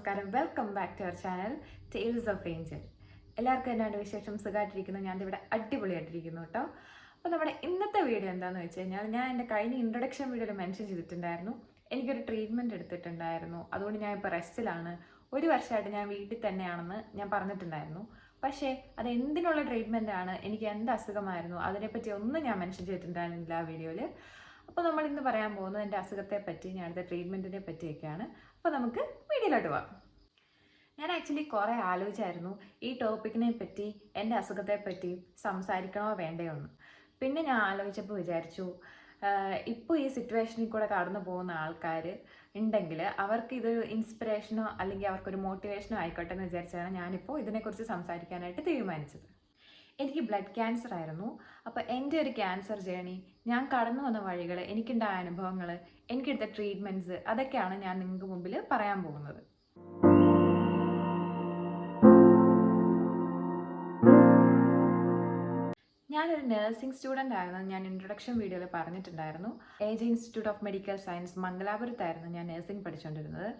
നമസ്കാരം, welcome back to our channel Tales of Angel. എല്ലാവർക്കും എന്നാണ് വിശേഷം? സുഖമായിട്ടിരിക്കുന്നു. ഞാനിവിടെ അടിപൊളിയായിട്ടിരിക്കുന്നു കേട്ടോ. അപ്പോൾ നമ്മുടെ ഇന്നത്തെ വീഡിയോ എന്താണെന്ന് വെച്ച് കഴിഞ്ഞാൽ, ഞാൻ എൻ്റെ കഴിഞ്ഞ ഇൻട്രൊഡക്ഷൻ വീഡിയോയിൽ മെൻഷൻ ചെയ്തിട്ടുണ്ടായിരുന്നു, എനിക്കൊരു ട്രീറ്റ്മെൻറ്റ് എടുത്തിട്ടുണ്ടായിരുന്നു, അതുകൊണ്ട് ഞാൻ ഇപ്പോൾ റെസ്റ്റിലാണ്. ഒരു വർഷമായിട്ട് ഞാൻ വീട്ടിൽ തന്നെയാണെന്ന് ഞാൻ പറഞ്ഞിട്ടുണ്ടായിരുന്നു. പക്ഷേ അത് എന്തിനുള്ള ട്രീറ്റ്മെൻ്റ് ആണ്, എനിക്ക് എന്ത് അസുഖമായിരുന്നു, അതിനെപ്പറ്റി ഒന്നും ഞാൻ മെൻഷൻ ചെയ്തിട്ടുണ്ടായിരുന്നില്ല ആ വീഡിയോയിൽ. അപ്പോൾ നമ്മൾ ഇന്ന് പറയാൻ പോകുന്നത് എൻ്റെ അസുഖത്തെ പറ്റി, ഞാൻ അടുത്ത ട്രീറ്റ്മെൻറ്റിനെ പറ്റിയൊക്കെയാണ്. അപ്പോൾ നമുക്ക് വീഡിയോയിലോട്ട് പോകാം. ഞാൻ ആക്ച്വലി കുറേ ആലോചിച്ചായിരുന്നു ഈ ടോപ്പിക്കിനെ പറ്റി, എൻ്റെ അസുഖത്തെ പറ്റി സംസാരിക്കണോ വേണ്ടയോ എന്ന്. പിന്നെ ഞാൻ ആലോചിച്ചപ്പോൾ വിചാരിച്ചു, ഇപ്പോൾ ഈ സിറ്റുവേഷനിൽ കൂടെ കടന്നു പോകുന്ന ആൾക്കാർ ഉണ്ടെങ്കിൽ അവർക്ക് ഇതൊരു ഇൻസ്പിറേഷനോ അല്ലെങ്കിൽ അവർക്കൊരു മോട്ടിവേഷനോ ആയിക്കോട്ടെ എന്ന് വിചാരിച്ചാണ് ഞാനിപ്പോൾ ഇതിനെക്കുറിച്ച് സംസാരിക്കാനായിട്ട് തീരുമാനിച്ചത്. എനിക്ക് ബ്ലഡ് ക്യാൻസർ ആയിരുന്നു. അപ്പോൾ എൻ്റെ ഒരു ക്യാൻസർ ജേണി, ഞാൻ കടന്നു വന്ന വഴികൾ, എനിക്കുണ്ടായ അനുഭവങ്ങൾ, എനിക്കെടുത്ത ട്രീറ്റ്മെൻറ്റ്സ്, അതൊക്കെയാണ് ഞാൻ നിങ്ങൾക്ക് മുമ്പിൽ പറയാൻ പോകുന്നത്. ഞാനൊരു നഴ്സിംഗ് സ്റ്റുഡൻ്റ് ആയിരുന്നു. ഞാൻ ഇൻട്രൊഡക്ഷൻ വീഡിയോയിൽ പറഞ്ഞിട്ടുണ്ടായിരുന്നു. AJ institute of medical science മംഗലാപുരത്തായിരുന്നു ഞാൻ നഴ്സിംഗ് പഠിച്ചുകൊണ്ടിരുന്നത്.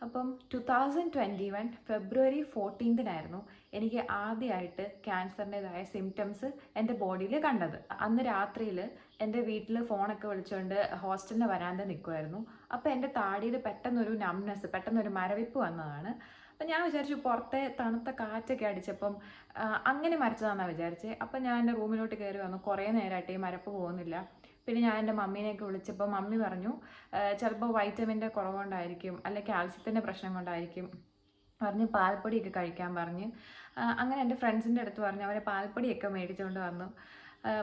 അപ്പം 2021 ഫെബ്രുവരി 14 എനിക്ക് ആദ്യമായിട്ട് ക്യാൻസറിൻ്റെതായ സിംറ്റംസ് എൻ്റെ ബോഡിയിൽ കണ്ടത്. അന്ന് രാത്രിയിൽ എൻ്റെ വീട്ടിൽ ഫോണൊക്കെ വിളിച്ചുകൊണ്ട് ഹോസ്റ്റലിന് വരാതെ നിൽക്കുമായിരുന്നു. അപ്പോൾ എൻ്റെ താടിയിൽ പെട്ടെന്നൊരു നംനെസ്, പെട്ടെന്നൊരു മരവിപ്പ് വന്നതാണ്. അപ്പം ഞാൻ വിചാരിച്ചു പുറത്തെ തണുത്ത കാറ്റൊക്കെ അടിച്ചപ്പം അങ്ങനെ മരച്ചതാണെന്നാണ് വിചാരിച്ചത്. അപ്പം ഞാൻ എൻ്റെ റൂമിലോട്ട് കയറി വന്നു. കുറേ നേരമായിട്ട് ഈ മരപ്പ് പോകുന്നില്ല. പിന്നെ ഞാൻ എൻ്റെ മമ്മീനെയൊക്കെ വിളിച്ചപ്പോൾ മമ്മി പറഞ്ഞു ചിലപ്പോൾ വൈറ്റമിൻ്റെ കുറവുകൊണ്ടായിരിക്കും, അല്ലെങ്കിൽ കാൽസ്യത്തിൻ്റെ പ്രശ്നം കൊണ്ടായിരിക്കും പറഞ്ഞ് പാൽപ്പൊടിയൊക്കെ കഴിക്കാൻ പറഞ്ഞ്. അങ്ങനെ എൻ്റെ ഫ്രണ്ട്സിൻ്റെ അടുത്ത് പറഞ്ഞു, അവരെ പാൽപ്പൊടിയൊക്കെ മേടിച്ചുകൊണ്ട് വന്നു.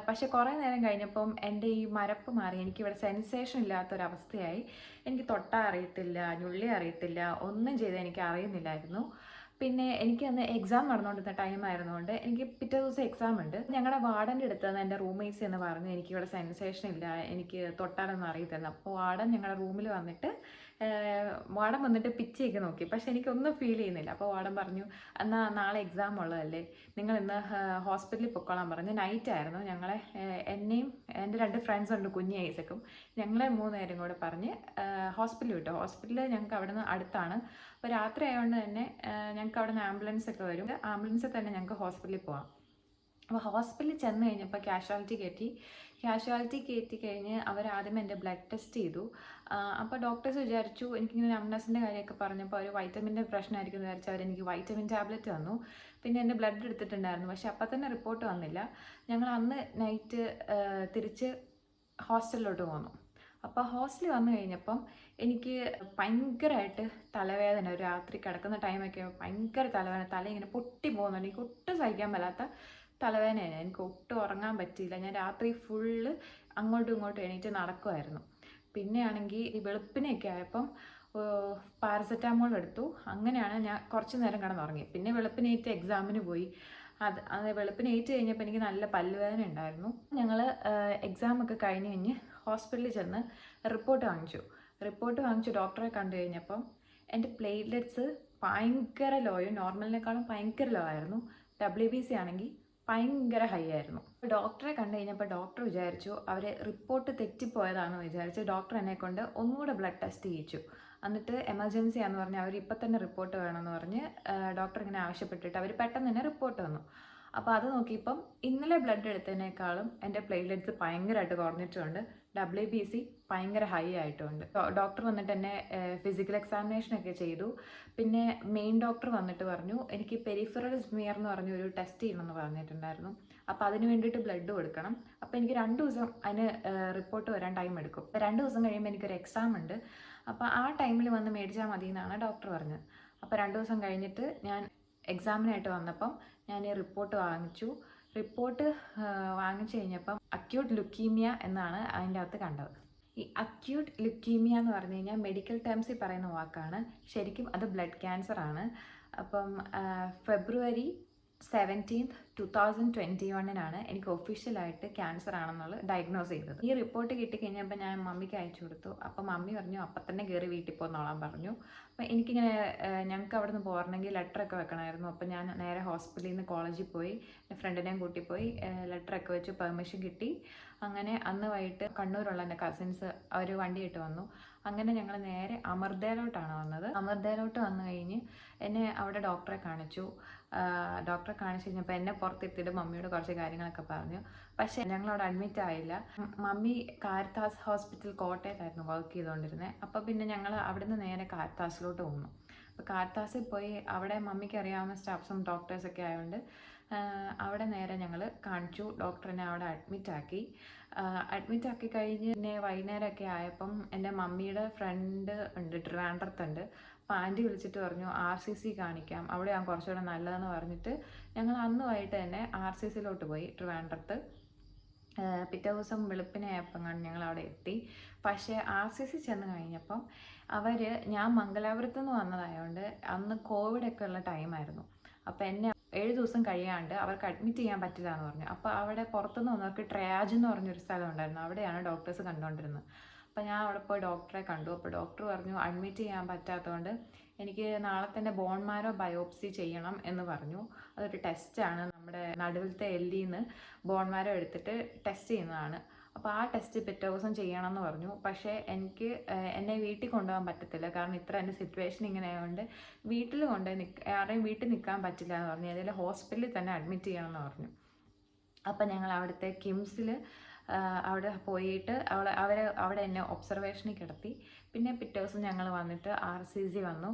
പക്ഷെ കുറേ നേരം കഴിഞ്ഞപ്പം എൻ്റെ ഈ മരപ്പ് മാറി. എനിക്കിവിടെ സെൻസേഷൻ ഇല്ലാത്തൊരവസ്ഥയായി. എനിക്ക് തൊട്ടാൽ അറിയത്തില്ല, ഞുള്ളി അറിയത്തില്ല, ഒന്നും ചെയ്ത് എനിക്ക് അറിയുന്നില്ലായിരുന്നു. പിന്നെ എനിക്ക് അന്ന് എക്സാം നടന്നുകൊണ്ടിരുന്ന ടൈം ആയിരുന്നുകൊണ്ട് എനിക്ക് പിറ്റേ ദിവസം എക്സാം ഉണ്ട്. ഞങ്ങളുടെ വാർഡൻ്റെ അടുത്ത് നിന്ന് എൻ്റെ റൂംമേറ്റ്സ് എന്ന് പറഞ്ഞു എനിക്കിവിടെ സെൻസേഷൻ ഇല്ല, എനിക്ക് തൊട്ടാലൊന്നും അറിയത്തില്ല. അപ്പോൾ വാർഡൻ ഞങ്ങളുടെ റൂമിൽ വന്നിട്ട് വാർഡൻ വന്നിട്ട് പിച്ചയൊക്കെ നോക്കി, പക്ഷെ എനിക്കൊന്നും ഫീൽ ചെയ്യുന്നില്ല. അപ്പോൾ വാർഡൻ പറഞ്ഞു, എന്നാൽ നാളെ എക്സാം ഉള്ളതല്ലേ, നിങ്ങൾ ഇന്ന് ഹോസ്പിറ്റലിൽ പൊക്കോളാൻ പറഞ്ഞു. നൈറ്റ് ആയിരുന്നു. ഞങ്ങളെ എന്നെയും എൻ്റെ 2 ഫ്രണ്ട്സ് ഉണ്ട്, കുഞ്ഞ് ഐസക്കും, ഞങ്ങളെ 3 പേരും കൂടെ പറഞ്ഞ് ഹോസ്പിറ്റലിൽ വിട്ടു. ഹോസ്പിറ്റലിൽ ഞങ്ങൾക്ക് അവിടെ നിന്ന് അടുത്താണ്. അപ്പോൾ രാത്രി ആയതുകൊണ്ട് തന്നെ ഞങ്ങൾക്ക് അവിടെ നിന്ന് ആംബുലൻസ് ഒക്കെ വരും. ആംബുലൻസിൽ തന്നെ ഞങ്ങൾക്ക് ഹോസ്പിറ്റലിൽ പോകാം. അപ്പോൾ ഹോസ്പിറ്റലിൽ ചെന്ന് കഴിഞ്ഞപ്പോൾ കാഷ്വാലിറ്റി കയറ്റി കഴിഞ്ഞ് അവരാദ്യം എൻ്റെ ബ്ലഡ് ടെസ്റ്റ് ചെയ്തു. അപ്പോൾ ഡോക്ടേഴ്സ് വിചാരിച്ചു, എനിക്കിങ്ങനെ നംനെസ്സിൻ്റെ കാര്യമൊക്കെ പറഞ്ഞപ്പോൾ അവർ വൈറ്റമിൻ്റെ പ്രശ്നമായിരിക്കും വിചാരിച്ച് അവരെനിക്ക് വൈറ്റമിൻ ടാബ്ലറ്റ് തന്നു. പിന്നെ എൻ്റെ ബ്ലഡ് എടുത്തിട്ടുണ്ടായിരുന്നു, പക്ഷേ അപ്പം തന്നെ റിപ്പോർട്ട് വന്നില്ല. ഞങ്ങൾ അന്ന് നൈറ്റ് തിരിച്ച് ഹോസ്റ്റലിലോട്ട് പോന്നു. അപ്പോൾ ഹോസ്റ്റലിൽ വന്നു കഴിഞ്ഞപ്പം എനിക്ക് ഭയങ്കരമായിട്ട് തലവേദന, ഒരു രാത്രി കിടക്കുന്ന ടൈമൊക്കെ ഭയങ്കര തലവേദന, തല ഇങ്ങനെ പൊട്ടി പോകുന്നുണ്ട്. എനിക്ക് ഒട്ടും സഹിക്കാൻ പറ്റാത്ത തലവേദനയാണ്. എനിക്ക് ഒട്ടും ഉറങ്ങാൻ പറ്റിയില്ല. ഞാൻ രാത്രി ഫുള്ള് അങ്ങോട്ടും ഇങ്ങോട്ടും എണീറ്റ് നടക്കുമായിരുന്നു. പിന്നെയാണെങ്കിൽ ഈ വെളുപ്പിനെയൊക്കെ ആയപ്പം പാരസെറ്റാമോൾ എടുത്തു. അങ്ങനെയാണ് ഞാൻ കുറച്ച് നേരം കിടന്നുറങ്ങി. പിന്നെ വെളുപ്പിനേറ്റ് എക്സാമിന് പോയി. അത് വെളുപ്പിനേറ്റ് കഴിഞ്ഞപ്പോൾ എനിക്ക് നല്ല പല്ലുവേദന ഉണ്ടായിരുന്നു. ഞങ്ങൾ എക്സാമൊക്കെ കഴിഞ്ഞ് ഹോസ്പിറ്റലിൽ ചെന്ന് റിപ്പോർട്ട് വാങ്ങിച്ചു. ഡോക്ടറെ കണ്ടു കഴിഞ്ഞപ്പം എൻ്റെ പ്ലേറ്റ്ലെറ്റ്സ് ഭയങ്കര ലോയും നോർമലിനേക്കാളും ഭയങ്കര ലോ ആയിരുന്നു. WBC ആണെങ്കിൽ ഭയങ്കര ഹൈ ആയിരുന്നു. ഡോക്ടറെ കണ്ടു കഴിഞ്ഞപ്പോൾ ഡോക്ടർ വിചാരിച്ചു അവർ റിപ്പോർട്ട് തെറ്റിപ്പോയതാണെന്ന് വിചാരിച്ച് ഡോക്ടർ എന്നെ കൊണ്ട് ഒന്നുകൂടെ ബ്ലഡ് ടെസ്റ്റ് ചെയ്യിച്ചു. എന്നിട്ട് എമർജൻസി ആണെന്ന് പറഞ്ഞ് അവർ ഇപ്പം തന്നെ റിപ്പോർട്ട് വേണമെന്ന് പറഞ്ഞ് ഡോക്ടർ ഇങ്ങനെ ആവശ്യപ്പെട്ടിട്ട് അവർ പെട്ടെന്ന് തന്നെ റിപ്പോർട്ട് വന്നു. അപ്പോൾ അത് നോക്കിയപ്പം ഇന്നലെ ബ്ലഡ് എടുത്തതിനേക്കാളും എൻ്റെ പ്ലേറ്റ്ലെറ്റ്സ് ഭയങ്കരമായിട്ട് കുറഞ്ഞിട്ടുണ്ട്. WBC ഭയങ്കര ഹൈ ആയിട്ടുണ്ട്. ഡോക്ടർ വന്നിട്ട് എന്നെ ഫിസിക്കൽ എക്സാമിനേഷനൊക്കെ ചെയ്തു. പിന്നെ മെയിൻ ഡോക്ടർ വന്നിട്ട് പറഞ്ഞു എനിക്ക് പെരിഫറൽ സ്മിയർ എന്ന് പറഞ്ഞൊരു ടെസ്റ്റ് ചെയ്യണമെന്ന് പറഞ്ഞിട്ടുണ്ടായിരുന്നു. അപ്പോൾ അതിന് വേണ്ടിയിട്ട് ബ്ലഡ് കൊടുക്കണം. അപ്പോൾ എനിക്ക് 2 ദിവസം അതിന് റിപ്പോർട്ട് വരാൻ ടൈം എടുക്കും. 2 ദിവസം കഴിയുമ്പോൾ എനിക്കൊരു എക്സാം ഉണ്ട്. അപ്പോൾ ആ ടൈമിൽ വന്ന് മേടിച്ചാൽ മതി എന്നാണ് ഡോക്ടർ പറഞ്ഞത്. അപ്പോൾ 2 ദിവസം കഴിഞ്ഞിട്ട് ഞാൻ എക്സാമിനായിട്ട് വന്നപ്പം ഞാൻ ഈ റിപ്പോർട്ട് വാങ്ങിച്ചു കഴിഞ്ഞപ്പം അക്യൂട്ട് ലുക്കീമിയ എന്നാണ് അതിൻ്റെ അകത്ത് കണ്ടത്. ഈ അക്യൂട്ട് ലുക്കീമിയ എന്ന് പറഞ്ഞു കഴിഞ്ഞാൽ മെഡിക്കൽ ടേംസിൽ പറയുന്ന വാക്കാണ്. ശരിക്കും അത് ബ്ലഡ് ക്യാൻസർ ആണ്. അപ്പം ഫെബ്രുവരി 17, 2021 എനിക്ക് ഒഫീഷ്യലായിട്ട് ക്യാൻസർ ആണെന്നുള്ളത് ഡയഗ്നോസ് ചെയ്തത്. ഈ റിപ്പോർട്ട് കിട്ടിക്കഴിഞ്ഞപ്പോൾ ഞാൻ മമ്മിക്ക് അയച്ചു കൊടുത്തു. അപ്പം മമ്മി പറഞ്ഞു അപ്പം തന്നെ കയറി വീട്ടിൽ പോന്നോളാൻ പറഞ്ഞു. അപ്പം എനിക്കിങ്ങനെ ഞങ്ങൾക്ക് അവിടെ നിന്ന് പോരണമെങ്കിൽ ലെറ്ററൊക്കെ വെക്കണമായിരുന്നു. അപ്പം ഞാൻ നേരെ ഹോസ്പിറ്റലിൽ നിന്ന് കോളേജിൽ പോയി എൻ്റെ ഫ്രണ്ടിനെയും കൂട്ടി പോയി ലെറ്ററൊക്കെ വെച്ച് പെർമിഷൻ കിട്ടി. അങ്ങനെ അന്ന് വൈകിട്ട് കണ്ണൂരുള്ള എൻ്റെ കസിൻസ് അവർ വണ്ടിയിട്ട് വന്നു. അങ്ങനെ ഞങ്ങൾ നേരെ അമൃതയിലോട്ടാണ് വന്നത്. അമൃതയിലോട്ട് വന്നു കഴിഞ്ഞ് എന്നെ അവിടെ ഡോക്ടറെ കാണിച്ചു. ഡോക്ടറെ കാണിച്ചു കഴിഞ്ഞപ്പോൾ എന്നെ പുറത്തെത്തിയിട്ട് മമ്മിയോട് കുറച്ച് കാര്യങ്ങളൊക്കെ പറഞ്ഞു. പക്ഷേ ഞങ്ങളവിടെ അഡ്മിറ്റ് ആയില്ല. മമ്മി കാരിത്താസ് ഹോസ്പിറ്റൽ കോട്ടയത്തായിരുന്നു വർക്ക് ചെയ്തുകൊണ്ടിരുന്നത്. അപ്പോൾ പിന്നെ ഞങ്ങൾ അവിടുന്ന് നേരെ കാരിത്താസിലോട്ട് പോന്നു. അപ്പോൾ കാരിത്താസിൽ പോയി അവിടെ മമ്മിക്ക് അറിയാവുന്ന സ്റ്റാഫ്സും ഡോക്ടേഴ്സൊക്കെ ആയതുകൊണ്ട് അവിടെ നേരെ ഞങ്ങൾ കാണിച്ചു. ഡോക്ടറിനെ അവിടെ അഡ്മിറ്റ് ആക്കി കഴിഞ്ഞ് പിന്നെ വൈകുന്നേരമൊക്കെ ആയപ്പം എൻ്റെ മമ്മിയുടെ ഫ്രണ്ട് ഉണ്ട്, ട്രിവാൻഡ്രത്തുണ്ട്. അപ്പോൾ ആൻറ്റി വിളിച്ചിട്ട് പറഞ്ഞു RCC കാണിക്കാം, അവിടെയാണ് കുറച്ചുകൂടെ നല്ലതെന്ന് പറഞ്ഞിട്ട് ഞങ്ങൾ അന്ന് വൈകിട്ട് തന്നെ RCCയിലോട്ട് പോയി ട്രിവാൻഡ്രത്ത്. പിറ്റേ ദിവസം വെളുപ്പിനെ ആയപ്പം ഞങ്ങൾ അവിടെ എത്തി. പക്ഷേ RCC ചെന്ന് കഴിഞ്ഞപ്പം ഞാൻ മംഗലാപുരത്ത് നിന്ന് വന്നതായതുകൊണ്ട് അന്ന് കോവിഡൊക്കെ ഉള്ള ടൈമായിരുന്നു. അപ്പോൾ എന്നെ 7 ദിവസം കഴിയാണ്ട് അവർക്ക് അഡ്മിറ്റ് ചെയ്യാൻ പറ്റില്ല എന്ന് പറഞ്ഞു. അപ്പോൾ അവിടെ പുറത്തുനിന്ന് വന്നവർക്ക് ട്രയാജ് എന്ന് പറഞ്ഞൊരു സ്ഥലം ഉണ്ടായിരുന്നു, അവിടെയാണ് ഡോക്ടേഴ്സ് കണ്ടുകൊണ്ടിരുന്നത്. അപ്പോൾ ഞാൻ അവിടെ പോയി ഡോക്ടറെ കണ്ടു. അപ്പോൾ ഡോക്ടർ പറഞ്ഞു അഡ്മിറ്റ് ചെയ്യാൻ പറ്റാത്തതുകൊണ്ട് എനിക്ക് നാളെ തന്നെ ബോൺ മാരോ ബയോപ്സി ചെയ്യണം എന്ന് പറഞ്ഞു. അതൊരു ടെസ്റ്റാണ്, നമ്മുടെ നടുവിലത്തെ എല്ലിന്ന് ബോൺ മാരോ എടുത്തിട്ട് ടെസ്റ്റ് ചെയ്യുന്നതാണ്. അപ്പോൾ ആ ടെസ്റ്റ് പിറ്റേ ദിവസം ചെയ്യണം എന്ന് പറഞ്ഞു. പക്ഷേ എന്നെ വീട്ടിൽ കൊണ്ടുപോകാൻ പറ്റത്തില്ല, കാരണം ഇത്ര എൻ്റെ സിറ്റുവേഷൻ ഇങ്ങനെ ആയതുകൊണ്ട് വീട്ടിൽ ആരെയും വീട്ടിൽ നിൽക്കാൻ പറ്റില്ല എന്ന് പറഞ്ഞു. ഏതെങ്കിലും ഹോസ്പിറ്റലിൽ തന്നെ അഡ്മിറ്റ് ചെയ്യണമെന്ന് പറഞ്ഞു. അപ്പം ഞങ്ങൾ അവിടുത്തെ കിംസിൽ അവിടെ പോയിട്ട് അവിടെ എന്നെ ഒബ്സർവേഷനിൽ കിടത്തി. പിന്നെ പിറ്റേ ദിവസം ഞങ്ങൾ വന്നിട്ട് RCC വന്നു,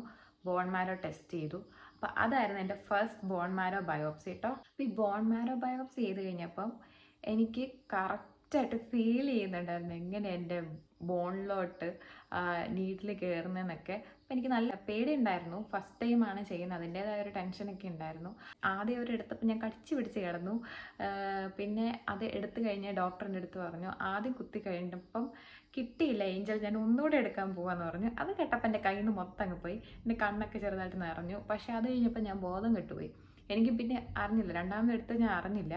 ബോൺ മാരോ ടെസ്റ്റ് ചെയ്തു. അപ്പോൾ അതായിരുന്നു എൻ്റെ ഫസ്റ്റ് ബോൺ മാരോ ബയോപ്സി കേട്ടോ. അപ്പോൾ ഈ ബോൺ മാരോ ബയോപ്സി ചെയ്ത് കഴിഞ്ഞപ്പം എനിക്ക് കറക്റ്റായിട്ട് ഫീൽ ചെയ്യുന്നുണ്ടായിരുന്നു എങ്ങനെ എൻ്റെ ബോണിലോട്ട് നീഡിൽ കയറുന്നതെന്നൊക്കെ. അപ്പോൾ എനിക്ക് നല്ല പേടിയുണ്ടായിരുന്നു. ഫസ്റ്റ് ടൈമാണ് ചെയ്യുന്നത്, അതിൻ്റേതായ ഒരു ടെൻഷനൊക്കെ ഉണ്ടായിരുന്നു. ആദ്യം അവരെടുത്തപ്പോൾ ഞാൻ കടിച്ചു പിടിച്ച് കിടന്നു. പിന്നെ അത് എടുത്തു കഴിഞ്ഞ് ഡോക്ടറിൻ്റെ അടുത്ത് പറഞ്ഞു, ആദ്യം കുത്തി കഴിഞ്ഞപ്പം കിട്ടിയില്ല ഏഞ്ചൽ, ഞാൻ ഒന്നുകൂടെ എടുക്കാൻ പോകാമെന്ന് പറഞ്ഞു. അത് കേട്ടപ്പോൾ എൻ്റെ കയ്യിൽ നിന്ന് മൊത്തം അങ്ങ് പോയി, എൻ്റെ കണ്ണൊക്കെ ചെറുതായിട്ട് നിറഞ്ഞു. പക്ഷേ അത് കഴിഞ്ഞപ്പോൾ ഞാൻ ബോധം കെട്ടുപോയി. എനിക്ക് പിന്നെ അറിഞ്ഞില്ല, രണ്ടാമത് എടുത്ത് ഞാൻ അറിഞ്ഞില്ല.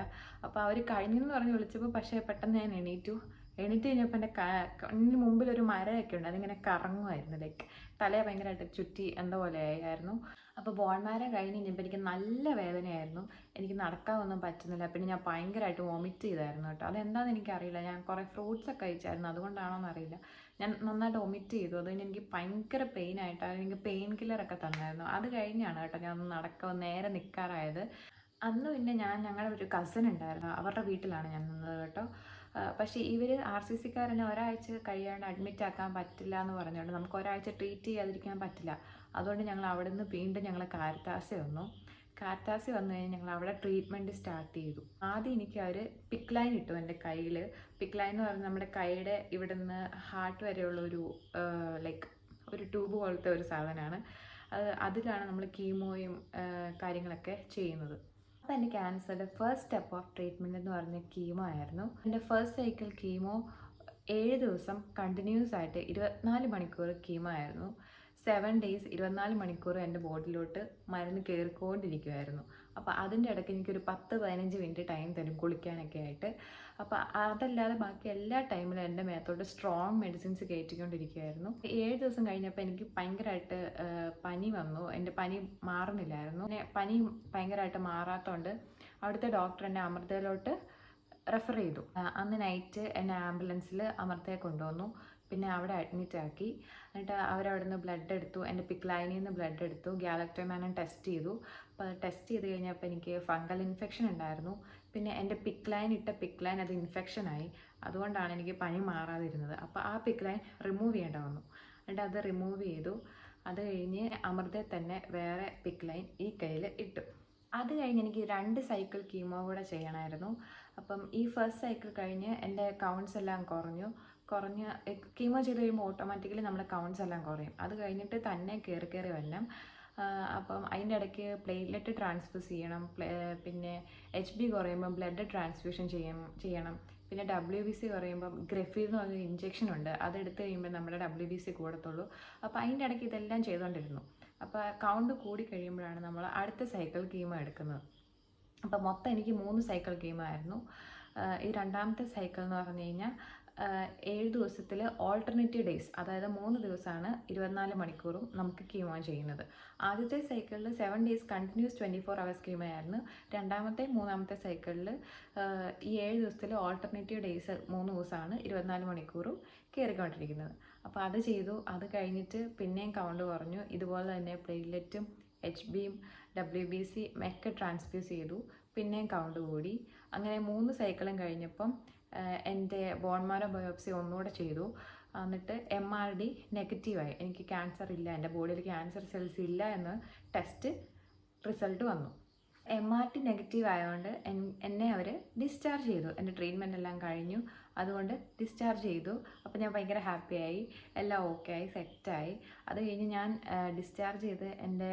അപ്പോൾ അവർ കഴിഞ്ഞെന്ന് പറഞ്ഞ് വിളിച്ചപ്പോൾ പക്ഷേ പെട്ടെന്ന് ഞാൻ എണീറ്റ് കഴിഞ്ഞപ്പോൾ എൻ്റെ കണ്ണിന് മുമ്പിൽ ഒരു മരമൊക്കെ ഉണ്ട്, അതിങ്ങനെ കറങ്ങുമായിരുന്നു. ലൈക്ക് തലയെ ഭയങ്കരമായിട്ട് ചുറ്റി എന്താ പോലെ ആയിരുന്നു. അപ്പോൾ ബോൺ മാരോ കഴിഞ്ഞ് കഴിഞ്ഞപ്പോൾ എനിക്ക് നല്ല വേദനയായിരുന്നു, എനിക്ക് നടക്കാനൊന്നും പറ്റുന്നില്ല. പിന്നെ ഞാൻ ഭയങ്കരമായിട്ട് വോമിറ്റ് ചെയ്തായിരുന്നു കേട്ടോ. അതെന്താണെന്ന് എനിക്കറിയില്ല, ഞാൻ കുറേ ഫ്രൂട്ട്സൊക്കെ കഴിച്ചായിരുന്നു, അതുകൊണ്ടാണോന്ന് അറിയില്ല. ഞാൻ നന്നായിട്ട് വോമിറ്റ് ചെയ്തു. അതുകൊണ്ട് എനിക്ക് ഭയങ്കര പെയിനായിട്ട് എനിക്ക് പെയിൻ കില്ലറൊക്കെ തന്നായിരുന്നു. അത് കഴിഞ്ഞാണ് കേട്ടോ ഞാൻ നേരെ നിൽക്കാറായത്. അന്ന് പിന്നെ ഞങ്ങളുടെ ഒരു കസിൻ ഉണ്ടായിരുന്നു, അവരുടെ വീട്ടിലാണ് ഞാൻ നിന്നത് കേട്ടോ. പക്ഷേ ഇവർ RCCക്കാരനെ ഒരാഴ്ച കഴിയാണ്ട് അഡ്മിറ്റ് ആക്കാൻ പറ്റില്ല എന്ന് പറഞ്ഞുകൊണ്ട് നമുക്ക് ഒരാഴ്ച ട്രീറ്റ് ചെയ്യാതിരിക്കാൻ പറ്റില്ല. അതുകൊണ്ട് ഞങ്ങൾ അവിടെ നിന്ന് വീണ്ടും ഞങ്ങൾ കാരിത്താസിൽ വന്നു കഴിഞ്ഞ് ഞങ്ങൾ അവിടെ ട്രീറ്റ്മെൻറ്റ് സ്റ്റാർട്ട് ചെയ്തു. ആദ്യം എനിക്ക് അവർ പിക്ക് ലൈൻ ഇട്ടു എൻ്റെ കയ്യിൽ. പിക്ക് ലൈൻ എന്ന് പറഞ്ഞാൽ നമ്മുടെ കൈയുടെ ഇവിടെ നിന്ന് ഹാർട്ട് വരെയുള്ള ലൈക്ക് ഒരു ട്യൂബ് പോലത്തെ ഒരു സാധനമാണ്. അതിലാണ് നമ്മൾ കീമോയും കാര്യങ്ങളൊക്കെ ചെയ്യുന്നത്. അപ്പോൾ എൻ്റെ ക്യാൻസറിൻ്റെ ഫസ്റ്റ് സ്റ്റെപ്പ് ഓഫ് ട്രീറ്റ്മെൻറ്റ് എന്ന് പറഞ്ഞ കീമോ ആയിരുന്നു. എൻ്റെ ഫസ്റ്റ് സൈക്കിൾ കീമോ 7 ദിവസം കണ്ടിന്യൂസ് ആയിട്ട് 24 മണിക്കൂർ കീമോ ആയിരുന്നു. 7 days 24 മണിക്കൂർ എൻ്റെ ബോഡിയിലോട്ട് മരുന്ന് കയറിക്കൊണ്ടിരിക്കുമായിരുന്നു. അപ്പോൾ അതിൻ്റെ ഇടയ്ക്ക് എനിക്കൊരു 10-15 മിനിറ്റ് ടൈം തരും കുളിക്കാനൊക്കെ ആയിട്ട്. അപ്പോൾ അതല്ലാതെ ബാക്കി എല്ലാ ടൈമിലും എൻ്റെ മേത്തോട്ട് സ്ട്രോങ് മെഡിസിൻസ് കയറ്റിക്കൊണ്ടിരിക്കുകയായിരുന്നു. 7 ദിവസം കഴിഞ്ഞപ്പോൾ എനിക്ക് ഭയങ്കരമായിട്ട് പനി വന്നു. എൻ്റെ പനി മാറുന്നില്ലായിരുന്നു. പനി ഭയങ്കരമായിട്ട് മാറാത്തതുകൊണ്ട് അവിടുത്തെ ഡോക്ടർ എന്നെ അമൃതയിലോട്ട് റെഫർ ചെയ്തു. അന്ന് നൈറ്റ് എന്നെ ആംബുലൻസിൽ അമൃതയെ കൊണ്ടുവന്നു. പിന്നെ അവിടെ അഡ്മിറ്റ് ആക്കി. എന്നിട്ട് അവരവിടുന്ന് ബ്ലഡ് എടുത്തു, എൻ്റെ പിക്ക് ലൈനിൽ നിന്ന് ബ്ലഡ് എടുത്തു, ഗാലക്ടോമാനം ടെസ്റ്റ് ചെയ്തു. അപ്പോൾ ടെസ്റ്റ് ചെയ്ത് കഴിഞ്ഞപ്പോൾ എനിക്ക് ഫംഗൽ ഇൻഫെക്ഷൻ ഉണ്ടായിരുന്നു. പിന്നെ എൻ്റെ പിക്ക് ലൈൻ അത് ഇൻഫെക്ഷനായി, അതുകൊണ്ടാണ് എനിക്ക് പനി മാറാതിരുന്നത്. അപ്പോൾ ആ പിക്ക് ലൈൻ റിമൂവ് ചെയ്യേണ്ട വന്നു. എന്നിട്ട് അത് റിമൂവ് ചെയ്തു. അത് കഴിഞ്ഞ് അമൃതയിൽ തന്നെ വേറെ പിക്ക് ലൈൻ ഈ കയ്യിൽ ഇട്ടു. അത് കഴിഞ്ഞ് എനിക്ക് 2 സൈക്കിൾ കീമോ കൂടെ ചെയ്യണമായിരുന്നു. അപ്പം ഈ ഫസ്റ്റ് സൈക്കിൾ കഴിഞ്ഞ് എൻ്റെ കൗണ്ട്സ് എല്ലാം കുറഞ്ഞ് കീമോ ചെയ്ത് കഴിയുമ്പോൾ ഓട്ടോമാറ്റിക്കലി നമ്മുടെ കൗണ്ട്സ് എല്ലാം കുറയും. അത് കഴിഞ്ഞിട്ട് തന്നെ കയറി വരണം. അപ്പം അതിൻ്റെ ഇടയ്ക്ക് പ്ലേറ്റ്ലെറ്റ് ട്രാൻസ്ഫ്യൂസ് ചെയ്യണം. പിന്നെ HB കുറയുമ്പോൾ ബ്ലഡ് ട്രാൻസ്ഫ്യൂഷൻ ചെയ്യണം. പിന്നെ WBC കുറയുമ്പം ഗ്രഫീൽ എന്ന് പറഞ്ഞൊരു ഇഞ്ചെക്ഷൻ ഉണ്ട്, അതെടുത്ത് കഴിയുമ്പോൾ നമ്മുടെ WBC കൂടത്തുള്ളൂ. അപ്പോൾ അതിൻ്റെ ഇടയ്ക്ക് ഇതെല്ലാം ചെയ്തുകൊണ്ടിരുന്നു. അപ്പോൾ കൗണ്ട് കൂടി കഴിയുമ്പോഴാണ് നമ്മൾ അടുത്ത സൈക്കിൾ കീമോ എടുക്കുന്നത്. അപ്പോൾ മൊത്തം എനിക്ക് 3 സൈക്കിൾ കീമോ ആയിരുന്നു. ഈ രണ്ടാമത്തെ സൈക്കിൾ എന്ന് പറഞ്ഞു കഴിഞ്ഞാൽ 7 ദിവസത്തിൽ ഓൾട്ടർനേറ്റീവ് ഡേയ്സ്, അതായത് 3 ദിവസമാണ് 24 മണിക്കൂറും നമുക്ക് കീമോ ചെയ്യുന്നത്. ആദ്യത്തെ സൈക്കിളിൽ 7 ഡേയ്സ് കണ്ടിന്യൂസ് 24 hours കീമോ ആയിരുന്നു. രണ്ടാമത്തെ മൂന്നാമത്തെ സൈക്കിളിൽ ഈ 7 ദിവസത്തിൽ ഓൾട്ടർനേറ്റീവ് ഡേയ്സ് 3 ദിവസമാണ് 24 മണിക്കൂറും കയറിക്കൊണ്ടിരിക്കുന്നത്. അപ്പോൾ അത് ചെയ്തു. അത് കഴിഞ്ഞിട്ട് പിന്നെയും കൗണ്ട് കുറഞ്ഞു. ഇതുപോലെ തന്നെ പ്ലേറ്റ്ലെറ്റും HBയും WBC ഒക്കെ ട്രാൻസ്ഫ്യൂസ് ചെയ്തു. പിന്നെയും കൗണ്ട് കൂടി. അങ്ങനെ 3 സൈക്കിളും കഴിഞ്ഞപ്പം എൻ്റെ ബോൺ മാരോ ബയോപ്സി ഒന്നുകൂടെ ചെയ്തു. എന്നിട്ട് MRD നെഗറ്റീവായി. എനിക്ക് ക്യാൻസർ ഇല്ല, എൻ്റെ ബോഡിയിൽ ക്യാൻസർ സെൽസ് ഇല്ല എന്ന് ടെസ്റ്റ് റിസൾട്ട് വന്നു. MRD നെഗറ്റീവ് ആയതുകൊണ്ട് എന്നെ അവർ ഡിസ്ചാർജ് ചെയ്തു. എൻ്റെ ട്രീറ്റ്മെൻറ്റ് എല്ലാം കഴിഞ്ഞു, അതുകൊണ്ട് ഡിസ്ചാർജ് ചെയ്തു. അപ്പോൾ ഞാൻ ഭയങ്കര ഹാപ്പിയായി, എല്ലാം ഓക്കെ ആയി, സെറ്റായി. അത് കഴിഞ്ഞ് ഞാൻ ഡിസ്ചാർജ് ചെയ്ത് എൻ്റെ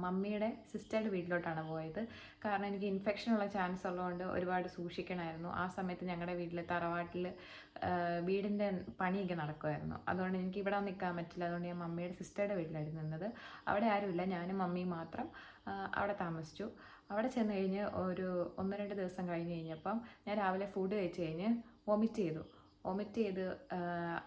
മമ്മിയുടെ സിസ്റ്ററുടെ വീട്ടിലോട്ടാണ് പോയത്. കാരണം എനിക്ക് ഇൻഫെക്ഷനുള്ള ചാൻസ് ഉള്ളതുകൊണ്ട് ഒരുപാട് സൂക്ഷിക്കണമായിരുന്നു. ആ സമയത്ത് ഞങ്ങളുടെ വീട്ടിൽ തറവാട്ടിൽ വീടിൻ്റെ പണിയൊക്കെ നടക്കുമായിരുന്നു. അതുകൊണ്ട് എനിക്ക് ഇവിടെ നിൽക്കാൻ പറ്റില്ല. അതുകൊണ്ട് ഞാൻ മമ്മിയുടെ സിസ്റ്ററുടെ വീട്ടിലായിരുന്നു നിന്നത്. അവിടെ ആരുമില്ല, ഞാനും മമ്മിയും മാത്രം അവിടെ താമസിച്ചു. അവിടെ ചെന്ന് കഴിഞ്ഞ് ഒരു 1-2 ദിവസം കഴിഞ്ഞ് കഴിഞ്ഞപ്പം ഞാൻ രാവിലെ ഫുഡ് കഴിച്ച് കഴിഞ്ഞ് വൊമിറ്റ് ചെയ്തു.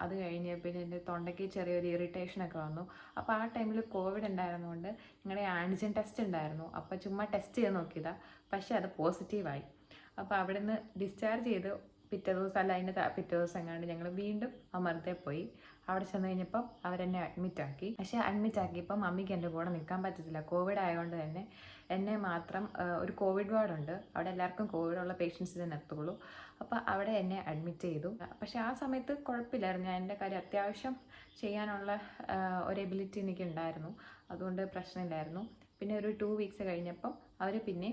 അത് കഴിഞ്ഞ് പിന്നെ എൻ്റെ തൊണ്ടയ്ക്ക് ചെറിയൊരു ഇറിറ്റേഷനൊക്കെ വന്നു. അപ്പോൾ ആ ടൈമിൽ കോവിഡ് ഉണ്ടായിരുന്നതുകൊണ്ട് ഞങ്ങളുടെ ആൻറ്റിജൻ ടെസ്റ്റ് ഉണ്ടായിരുന്നു. അപ്പോൾ ചുമ്മാ ടെസ്റ്റ് ചെയ്ത് നോക്കിയതാണ്, പക്ഷേ അത് പോസിറ്റീവായി. അപ്പോൾ അവിടെ നിന്ന് ഡിസ്ചാർജ് ചെയ്ത് പിറ്റേ ദിവസം അല്ല അതിൻ്റെ പിറ്റേ ദിവസം കണ്ട് ഞങ്ങൾ വീണ്ടും അമൃതയിൽ പോയി. അവിടെ ചെന്ന് കഴിഞ്ഞപ്പം അവരെന്നെ അഡ്മിറ്റാക്കി. പക്ഷേ അഡ്മിറ്റാക്കിയപ്പം മമ്മിക്ക് എൻ്റെ കൂടെ നിൽക്കാൻ പറ്റത്തില്ല. കോവിഡ് ആയതുകൊണ്ട് തന്നെ എന്നെ മാത്രം ഒരു കോവിഡ് വാർഡുണ്ട്, അവിടെ എല്ലാവർക്കും കോവിഡുള്ള പേഷ്യൻസിനെ നിർത്തുള്ളൂ. അപ്പോൾ അവിടെ എന്നെ അഡ്മിറ്റ് ചെയ്തു. പക്ഷേ ആ സമയത്ത് കുഴപ്പമില്ലായിരുന്നു. ഞാൻ എൻ്റെ കാര്യം അത്യാവശ്യം ചെയ്യാനുള്ള ഒരു എബിലിറ്റി എനിക്ക് ഉണ്ടായിരുന്നു, അതുകൊണ്ട് പ്രശ്നമില്ലായിരുന്നു. പിന്നെ ഒരു 2 വീക്സ് കഴിഞ്ഞപ്പം അവർ പിന്നെ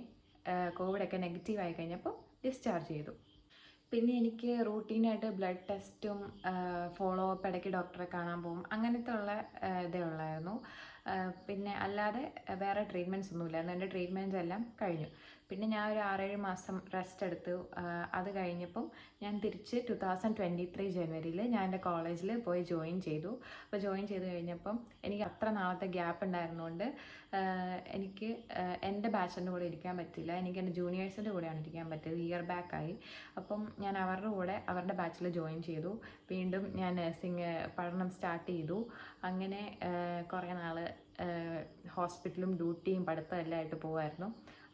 കോവിഡൊക്കെ നെഗറ്റീവായി കഴിഞ്ഞപ്പോൾ ഡിസ്ചാർജ് ചെയ്തു. പിന്നെ എനിക്ക് റൂട്ടീനായിട്ട് ബ്ലഡ് ടെസ്റ്റും ഫോളോ അപ്പ്, ഇടയ്ക്ക് ഡോക്ടറെ കാണാൻ പോകും, അങ്ങനത്തെ ഉള്ള ഇതേ ഉള്ളായിരുന്നു. പിന്നെ അല്ലാതെ വേറെ ട്രീറ്റ്മെൻറ്റ്സ് ഒന്നുമില്ലായിരുന്നു. എൻ്റെ ട്രീറ്റ്മെൻറ്റ്സ് എല്ലാം കഴിഞ്ഞു. പിന്നെ ഞാൻ ഒരു 6-7 മാസം റെസ്റ്റ് എടുത്തു. അത് കഴിഞ്ഞപ്പം ഞാൻ തിരിച്ച് 2023 ജനുവരിയിൽ ഞാൻ എൻ്റെ കോളേജിൽ പോയി ജോയിൻ ചെയ്തു. അപ്പോൾ ജോയിൻ ചെയ്ത് കഴിഞ്ഞപ്പം എനിക്ക് അത്ര നാളത്തെ ഗ്യാപ്പ് ഉണ്ടായിരുന്നുകൊണ്ട് എനിക്ക് എൻ്റെ ബാച്ചിൻ്റെ കൂടെ ഇരിക്കാൻ പറ്റില്ല. എനിക്ക് എൻ്റെ ജൂനിയേഴ്സിൻ്റെ കൂടെയാണ് ഇരിക്കാൻ പറ്റിയത്. ഇയർ ബാക്കായി. അപ്പം ഞാൻ അവരുടെ ബാച്ചിൽ ജോയിൻ ചെയ്തു. വീണ്ടും ഞാൻ നഴ്സിംഗ് പഠനം സ്റ്റാർട്ട് ചെയ്തു. അങ്ങനെ കുറേ നാൾ ഹോസ്പിറ്റലും ഡ്യൂട്ടിയും പഠിത്തം എല്ലാം ആയിട്ട് പോകുമായിരുന്നു.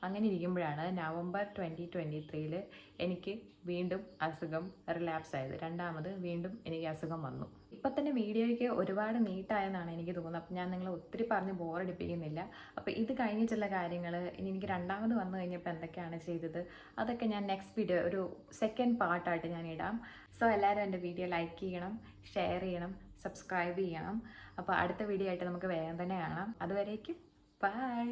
അങ്ങനെ ഇരിക്കുമ്പോഴാണ് നവംബർ 2023 എനിക്ക് വീണ്ടും അസുഖം റിലാപ്സ് ആയത്. രണ്ടാമത് വീണ്ടും എനിക്ക് അസുഖം വന്നു. ഇപ്പം തന്നെ വീഡിയോയ്ക്ക് ഒരുപാട് നീട്ടായെന്നാണ് എനിക്ക് തോന്നുന്നത്. അപ്പം ഞാൻ നിങ്ങളെ ഒത്തിരി പറഞ്ഞ് ബോറടിപ്പിക്കുന്നില്ല. അപ്പോൾ ഇത് കഴിഞ്ഞിട്ടുള്ള കാര്യങ്ങൾ ഇനി എനിക്ക് രണ്ടാമത് വന്നു കഴിഞ്ഞപ്പോൾ എന്തൊക്കെയാണ് ചെയ്തത് അതൊക്കെ ഞാൻ നെക്സ്റ്റ് വീഡിയോ ഒരു സെക്കൻഡ് പാർട്ടായിട്ട് ഞാൻ ഇടാം. സോ എല്ലാവരും എൻ്റെ വീഡിയോ ലൈക്ക് ചെയ്യണം, ഷെയർ ചെയ്യണം, സബ്സ്ക്രൈബ് ചെയ്യണം. അപ്പോൾ അടുത്ത വീഡിയോ ആയിട്ട് നമുക്ക് വേഗം തന്നെ കാണാം. അതുവരേക്കും ബൈ.